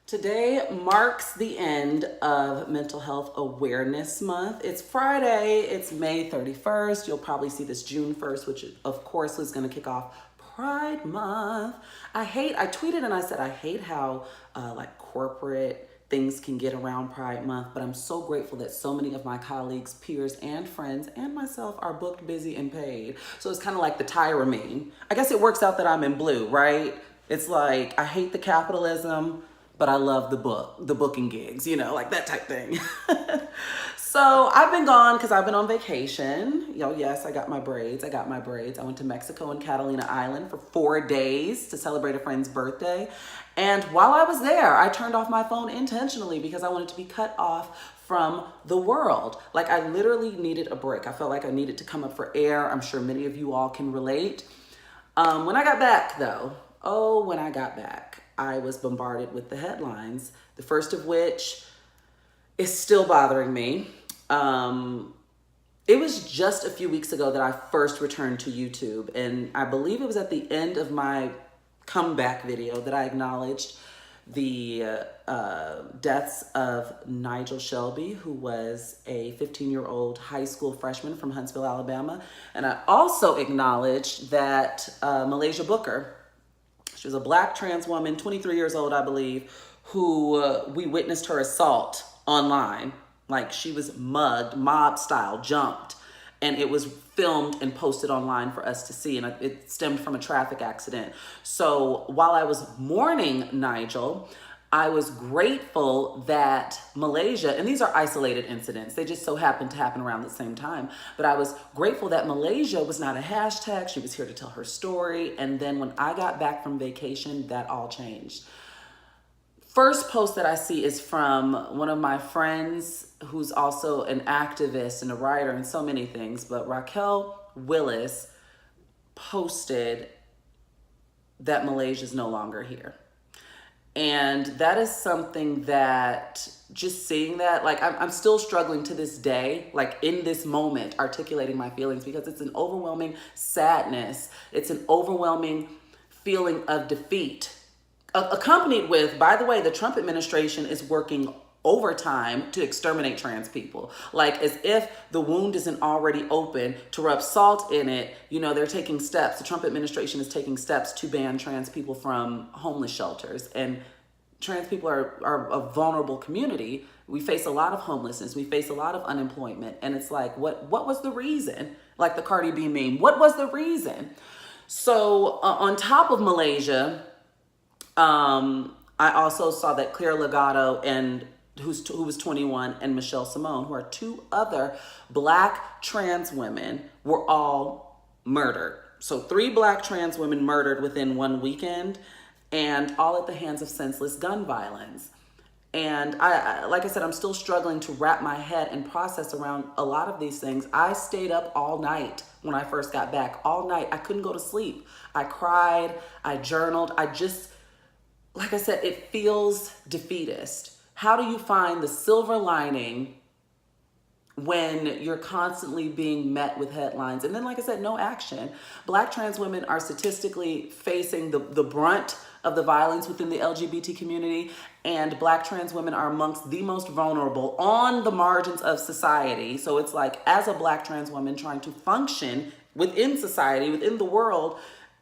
Today marks the end of Mental Health Awareness Month. It's Friday, it's May 31st. You'll probably see this June 1st, which of course is going to kick off Pride Month. I tweeted and I said, I hate how corporate things can get around Pride Month, but I'm so grateful that so many of my colleagues, peers, and friends, and myself are booked, busy, and paid. So it's kind of like the Tyra meme. I guess it works out that I'm in blue, right? It's like, I hate the capitalism, but I love the booking gigs, like that type thing. So I've been gone because I've been on vacation. Yes, I got my braids. I went to Mexico and Catalina Island for 4 days to celebrate a friend's birthday. And while I was there, I turned off my phone intentionally because I wanted to be cut off from the world. Like, I literally needed a break. I felt like I needed to come up for air. I'm sure many of you all can relate. When I got back, though, I was bombarded with the headlines, the first of which is still bothering me. It was just a few weeks ago that I first returned to YouTube, and I believe it was at the end of my comeback video that I acknowledged the deaths of Nigel Shelby, who was a 15-year-old high school freshman from Huntsville, Alabama. And I also acknowledged that Muhlaysia Booker, she was a Black trans woman, 23 years old, I believe, who we witnessed her assault online. Like, she was mugged, mob style, jumped, and it was filmed and posted online for us to see, and it stemmed from a traffic accident. So while I was mourning Nigel, I was grateful that Muhlaysia, and these are isolated incidents, they just so happened to happen around the same time, but I was grateful that Muhlaysia was not a hashtag. She was here to tell her story. And then when I got back from vacation, that all changed. First post that I see is from one of my friends who's also an activist and a writer and so many things, but Raquel Willis posted that Muhlaysia is no longer here. And that is something that, just seeing that, like, I'm still struggling to this day, like in this moment, articulating my feelings, because it's an overwhelming sadness. It's an overwhelming feeling of defeat, accompanied with, by the way, the Trump administration is working overtime to exterminate trans people. Like, as if the wound isn't already open, to rub salt in it. They're taking steps. The Trump administration is taking steps to ban trans people from homeless shelters. And trans people are a vulnerable community. We face a lot of homelessness. We face a lot of unemployment. And it's like, what was the reason? Like the Cardi B meme, what was the reason? So on top of Muhlaysia, I also saw that Claire Legato, who was 21, and Michelle Simone, who are two other Black trans women, were all murdered. So 3 Black trans women murdered within one weekend, and all at the hands of senseless gun violence. And I like I said, I'm still struggling to wrap my head and process around a lot of these things. I stayed up all night when I first got back, all night. I couldn't go to sleep. I cried, I journaled. Like I said, it feels defeatist. How do you find the silver lining when you're constantly being met with headlines? And then, like I said, no action. Black trans women are statistically facing the brunt of the violence within the LGBT community, and Black trans women are amongst the most vulnerable on the margins of society. So it's like, as a Black trans woman trying to function within society, within the world,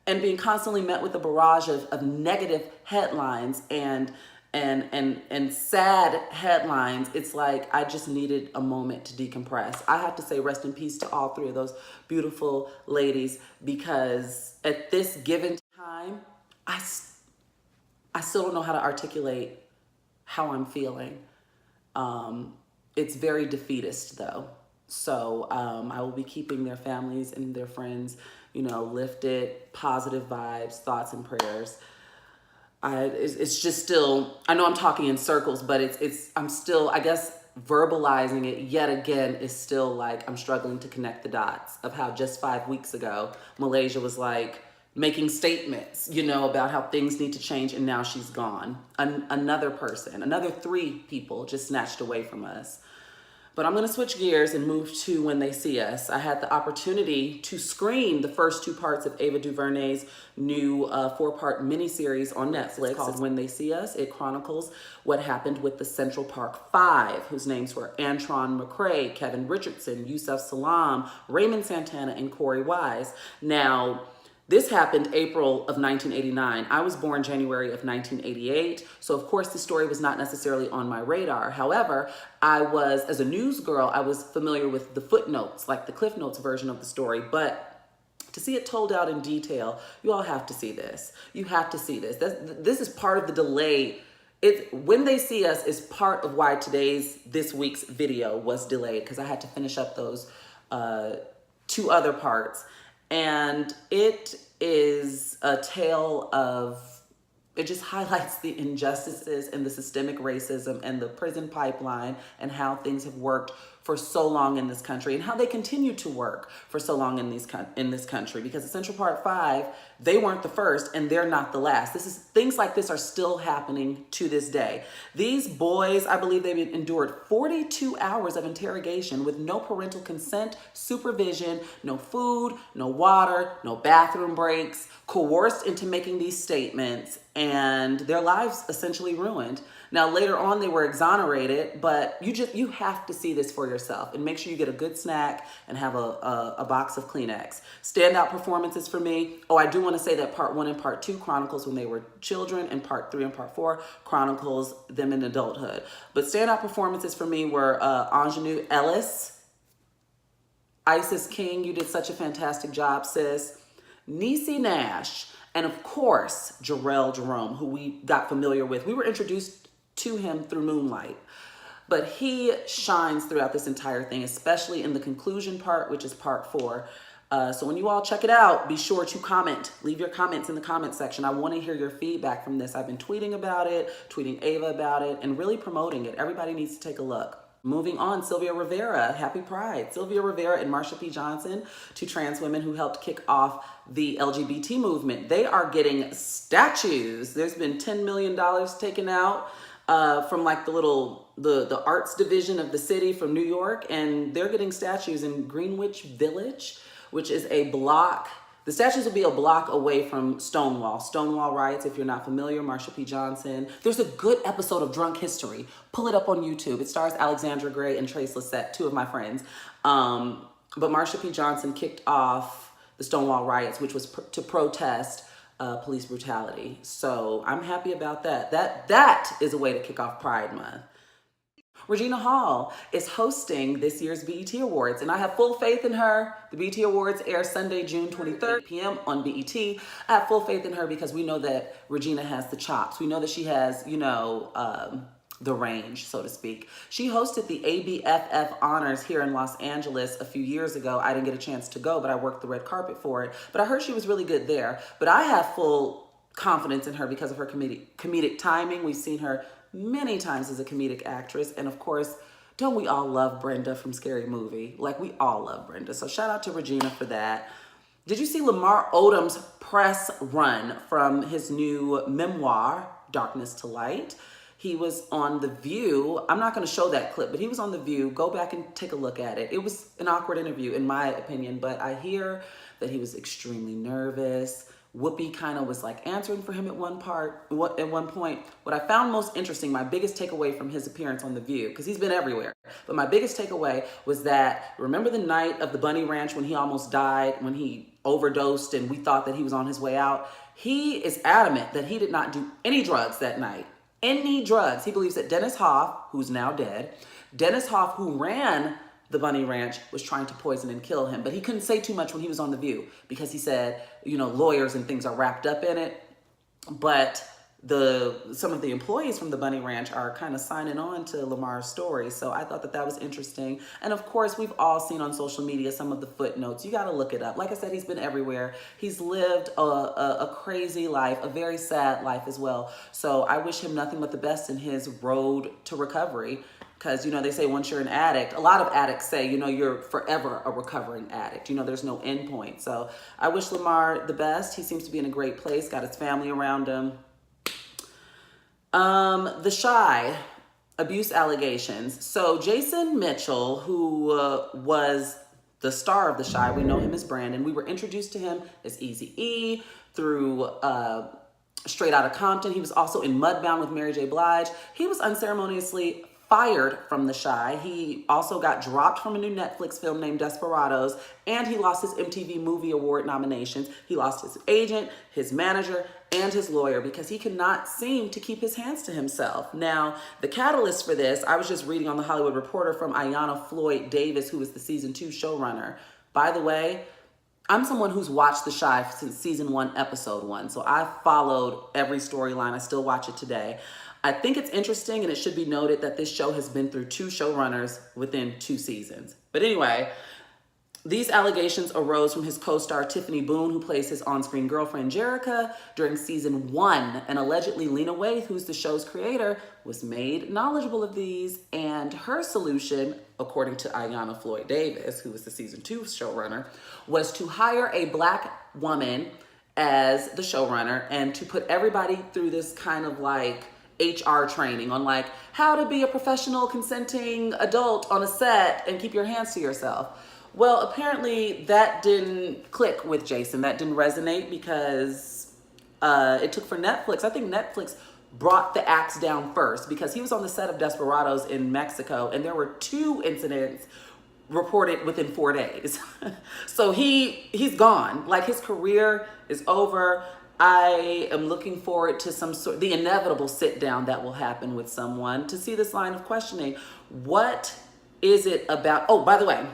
and being constantly met with a barrage of negative headlines and sad headlines, it's like I just needed a moment to decompress. I have to say rest in peace to all 3 of those beautiful ladies, because at this given time, I still don't know how to articulate how I'm feeling. It's very defeatist, though. So I will be keeping their families and their friends, lifted, positive vibes, thoughts, and prayers. It's just still, I know I'm talking in circles, but I'm still, I guess, verbalizing it yet again is still like, I'm struggling to connect the dots of how just 5 weeks ago, Muhlaysia was like making statements, about how things need to change, and now she's gone. Another person, another 3 people just snatched away from us. But I'm going to switch gears and move to When They See Us. I had the opportunity to screen the first 2 parts of Ava DuVernay's new 4-part miniseries on Netflix. It's called When They See Us. It chronicles what happened with the Central Park Five, whose names were Antron McCray, Kevin Richardson, Yusef Salaam, Raymond Santana, and Corey Wise. Now, this happened April of 1989. I was born January of 1988. So of course the story was not necessarily on my radar. However, as a news girl, I was familiar with the footnotes, like the Cliff Notes version of the story. But to see it told out in detail, you all have to see this. You have to see this. This is part of the delay. When They See Us is part of why this week's video was delayed, because I had to finish up those 2 other parts. And it is a tale of, it just highlights the injustices and the systemic racism and the prison pipeline and how things have worked for so long in this country and how they continue to work for so long in this country. Because the Central Park Five, they weren't the first and they're not the last. Things like this are still happening to this day. These boys, I believe they've endured 42 hours of interrogation with no parental consent, supervision, no food, no water, no bathroom breaks, coerced into making these statements, and their lives essentially ruined. Now, later on, they were exonerated, but you have to see this for yourself, and make sure you get a good snack and have a box of Kleenex. Standout performances for me. Oh, I do want to say that part 1 and part 2 chronicles when they were children, and part 3 and part 4 chronicles them in adulthood. But standout performances for me were Ingenue Ellis, Isis King. You did such a fantastic job, sis. Niecy Nash, and of course, Jarrell Jerome, who we got familiar with. We were introduced to him through Moonlight, but he shines throughout this entire thing, especially in the conclusion part, which is part 4. So when you all check it out, be sure to comment. Leave your comments in the comment section. I want to hear your feedback from this. I've been tweeting about it, tweeting Ava about it, and really promoting it. Everybody needs to take a look. Moving on, Sylvia Rivera, happy Pride. Sylvia Rivera and Marsha P. Johnson, 2 trans women who helped kick off the LGBT movement. They are getting statues. There's been $10 million taken out from like the arts division of the city from New York, and they're getting statues in Greenwich Village, which is a block. The statues will be a block away from Stonewall riots. If you're not familiar, Marsha P. Johnson. There's a good episode of Drunk History. Pull it up on YouTube. It stars Alexandra Gray and Trace Lissette, 2 of my friends. But Marsha P. Johnson kicked off the Stonewall riots, which was to protest police brutality. So I'm happy about that. That is a way to kick off Pride Month. Regina Hall is hosting this year's BET Awards, and I have full faith in her. The BET Awards air Sunday, June 23rd, 8 p.m. on BET. I have full faith in her because we know that Regina has the chops. We know that she has, the range, so to speak. She hosted the ABFF Honors here in Los Angeles a few years ago. I didn't get a chance to go, but I worked the red carpet for it. But I heard she was really good there. But I have full confidence in her because of her comedic timing. We've seen her many times as a comedic actress. And of course, don't we all love Brenda from Scary Movie? Like, we all love Brenda. So shout out to Regina for that. Did you see Lamar Odom's press run from his new memoir, Darkness to Light? He was on The View. I'm not going to show that clip, but he was on The View. Go back and take a look at it. It was an awkward interview, in my opinion, but I hear that he was extremely nervous. Whoopi kind of was like answering for him at one point. What I found most interesting, my biggest takeaway from his appearance on The View, because he's been everywhere, but my biggest takeaway was that, remember the night of the Bunny Ranch when he almost died, when he overdosed and we thought that he was on his way out? He is adamant that he did not do any drugs that night. Any drugs. He believes that Dennis Hoff, who's now dead, Dennis Hoff, who ran the Bunny Ranch, was trying to poison and kill him. But he couldn't say too much when he was on The View because he said, lawyers and things are wrapped up in it. But some of the employees from the Bunny Ranch are kind of signing on to Lamar's story. So I thought that was interesting. And of course, we've all seen on social media some of the footnotes. You got to look it up. Like I said, he's been everywhere. He's lived a crazy life, a very sad life as well. So I wish him nothing but the best in his road to recovery. Because, they say once you're an addict, a lot of addicts say, you're forever a recovering addict. There's no end point. So I wish Lamar the best. He seems to be in a great place, got his family around him. The Shy. abuse allegations. So Jason Mitchell, who was the star of the Chi, we know him as Brandon. We were introduced to him as Eazy-E through Straight Outta Compton. He was also in Mudbound with Mary J. Blige. He was unceremoniously fired from the Chi. He also got dropped from a new Netflix film named Desperados, and he lost his MTV Movie Award nominations. He lost his agent, his manager, and his lawyer because he could not seem to keep his hands to himself. Now, the catalyst for this, I was just reading on The Hollywood Reporter from Iyanla Floyd Davis, who is the season 2 showrunner. By the way, I'm someone who's watched The Chi since season 1, episode 1. So I followed every storyline. I still watch it today. I think it's interesting, and it should be noted that this show has been through 2 showrunners within 2 seasons. But anyway, these allegations arose from his co-star Tiffany Boone, who plays his on-screen girlfriend Jerica during season 1. And allegedly Lena Waithe, who's the show's creator, was made knowledgeable of these. And her solution, according to Iyanla Floyd Davis, who was the season 2 showrunner, was to hire a Black woman as the showrunner and to put everybody through this kind of like HR training on like how to be a professional consenting adult on a set and keep your hands to yourself. Well, apparently that didn't click with Jason. That didn't resonate because it took for Netflix. I think Netflix brought the axe down first because he was on the set of Desperados in Mexico, and there were 2 incidents reported within 4 days. So he's gone. Like, his career is over. I am looking forward to the inevitable sit down that will happen with someone to see this line of questioning. What is it about? Oh, by the way,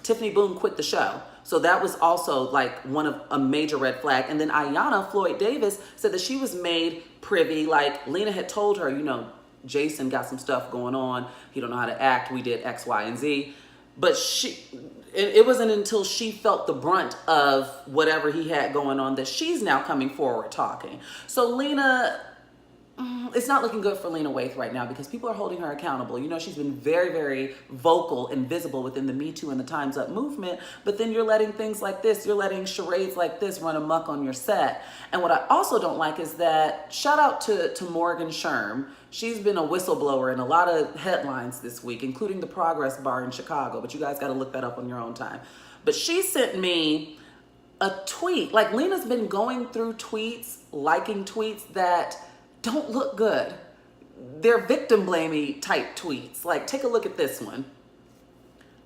Tiffany Boone quit the show. So that was also like one of a major red flag. And then Iyanla Floyd Davis said that she was made privy, like Lena had told her, you know, Jason got some stuff going on. He don't know how to act. We did X, Y, and Z. But it wasn't until she felt the brunt of whatever he had going on that she's now coming forward talking. So Lena, it's not looking good for Lena Waithe right now because people are holding her accountable. You know, she's been very, very vocal and visible within the Me Too and the Time's Up movement, but then you're letting things like this, you're letting charades like this run amok on your set. And what I also don't like is that, shout out to Morgan Sherm. She's been a whistleblower in a lot of headlines this week, including the Progress Bar in Chicago, but you guys got to look that up on your own time. But she sent me a tweet. Like, Lena's been going through tweets, liking tweets that don't look good. They're victim blamey type tweets. Like, take a look at this one.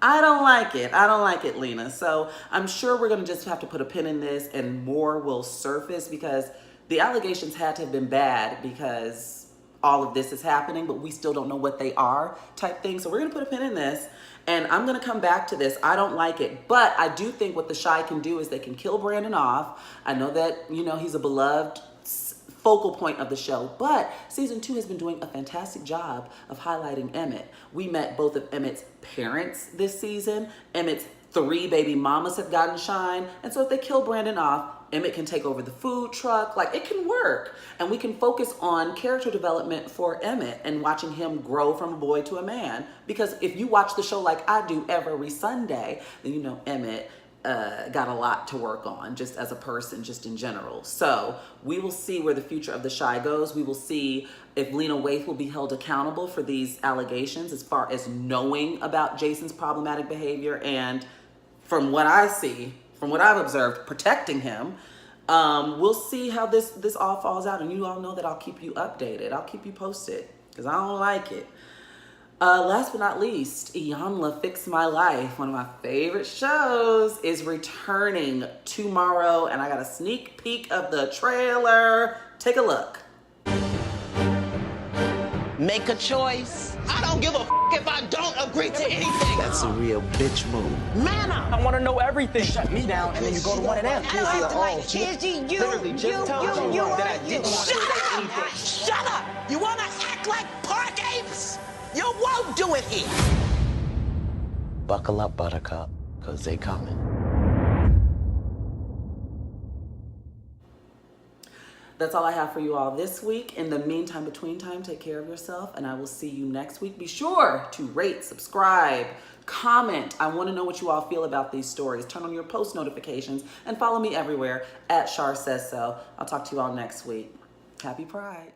I don't like it. I don't like it, Lena. So I'm sure we're going to just have to put a pin in this and more will surface because the allegations had to have been bad because all of this is happening, but we still don't know what they are type thing. So we're going to put a pin in this and I'm going to come back to this. I don't like it, but I do think what the Chi can do is they can kill Brandon off. I know that, you know, he's a beloved focal point of the show, but season 2 has been doing a fantastic job of highlighting Emmett. We met both of Emmett's parents this season. Emmett's 3 baby mamas have gotten shine. And so if they kill Brandon off, Emmett can take over the food truck. Like, it can work. And we can focus on character development for Emmett and watching him grow from a boy to a man. Because if you watch the show like I do every Sunday, then you know Emmett got a lot to work on just as a person, just in general. So we will see where the future of the Chi goes. We will see if Lena Waithe will be held accountable for these allegations as far as knowing about Jason's problematic behavior and, from what I see, from what I've observed, protecting him. We'll see how this all falls out. And you all know that I'll keep you updated. I'll keep you posted because I don't like it. Last but not least, Iyanla Fix My Life, one of my favorite shows, is returning tomorrow. And I got a sneak peek of the trailer. Take a look. Make a choice. I don't give a if I don't agree to anything. That's a real bitch move. Man up. I want to know everything. Shut me down, and then you go to one of them. I don't have to like Kizzy, you. Shut up. You want to act like park apes? You won't do it here. Buckle up, Buttercup, because they coming. That's all I have for you all this week. In the meantime, between time, take care of yourself, and I will see you next week. Be sure to rate, subscribe, comment. I want to know what you all feel about these stories. Turn on your post notifications and follow me everywhere at Char Says So. I'll talk to you all next week. Happy Pride.